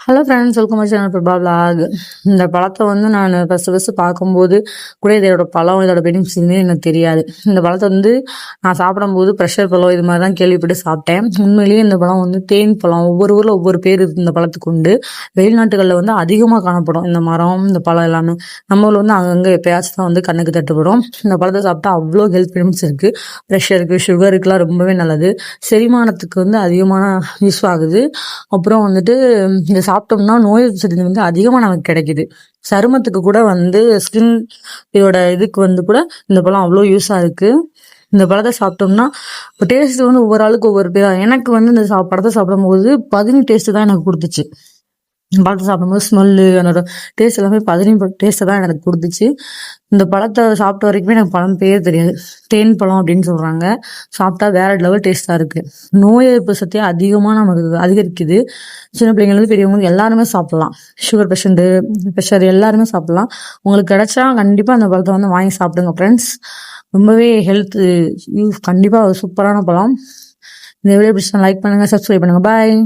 Hello friends, welcome my channel Prabha vlog. இந்த பழத்தை நான் ஃபஸ்ட்டு பார்க்கும்போது கூட இதோட பழம், இதோட பெனிஃபிட்ஸ்னு எனக்கு தெரியாது. இந்த பழத்தை நான் சாப்பிடும்போது ப்ரெஷர் பழம் இது மாதிரி தான் கேள்விப்பட்டு சாப்பிட்டேன். உண்மையிலேயே இந்த பழம் தேன் பழம். ஒவ்வொரு ஊரில் ஒவ்வொரு பேர் இந்த பழத்துக்கு உண்டு. வெளிநாட்டுகளில் அதிகமாக காணப்படும் இந்த மரம், இந்த பழம் எல்லாமே. நம்ம ஊரில் அங்கங்கே எப்பயாச்சும் தான் கண்ணுக்கு தட்டுப்படும். இந்த பழத்தை சாப்பிட்டா அவ்வளோ ஹெல்த் பெனிஃபிட்ஸ் இருக்குது. ப்ரெஷருக்கு, சுகருக்குலாம் ரொம்பவே நல்லது. செரிமானத்துக்கு அதிகமான யூஸ் ஆகுது. அப்புறம் இதை சாப்பிட்டோம்னா நோய் எதிர்ப்பு அதிகமாக நமக்கு கிடைக்குது. சருமத்துக்கு கூட ஸ்கின் இதோட இதுக்கு கூட இந்த பழம் அவ்வளோ யூஸாக இருக்குது. இந்த பழத்தை சாப்பிட்டோம்னா இப்போ டேஸ்ட் ஒவ்வொரு ஆளுக்கு ஒவ்வொரு பேரா. எனக்கு இந்த பழத்தை சாப்பிடும்போது 15 டேஸ்ட்டு தான் எனக்கு கொடுத்துச்சு. பழத்தை சாப்பிடும்போது ஸ்மெல்லு, அதோட டேஸ்ட் எல்லாமே 15 டேஸ்ட்டை தான் எனக்கு கொடுத்துச்சு. இந்த பழத்தை சாப்பிட்ட வரைக்குமே எனக்கு பழம் பேர் தெரியாது. தேன் பழம் அப்படின்னு சொல்கிறாங்க. சாப்பிட்டா வேற லெவல் டேஸ்ட்டாக இருக்குது. நோய் எதிர்ப்பு சக்தியை அதிகமாக நமக்கு அதிகரிக்குது. சின்ன பிள்ளைங்களுக்கு பெரியவங்களுக்கு எல்லாருமே சாப்பிட்லாம். சுகர் பேஷண்ட்டு, ப்ரெஷர் எல்லாருமே சாப்பிட்லாம். உங்களுக்கு கிடைச்சா கண்டிப்பாக அந்த பழத்தை வாங்கி சாப்பிடுங்க ஃப்ரெண்ட்ஸ். ரொம்பவே ஹெல்த் யூஸ், கண்டிப்பாக சூப்பரான பழம். இந்த வீடியோ பிடிச்சா லைக் பண்ணுங்கள், சப்ஸ்கிரைப் பண்ணுங்கள். பாய்.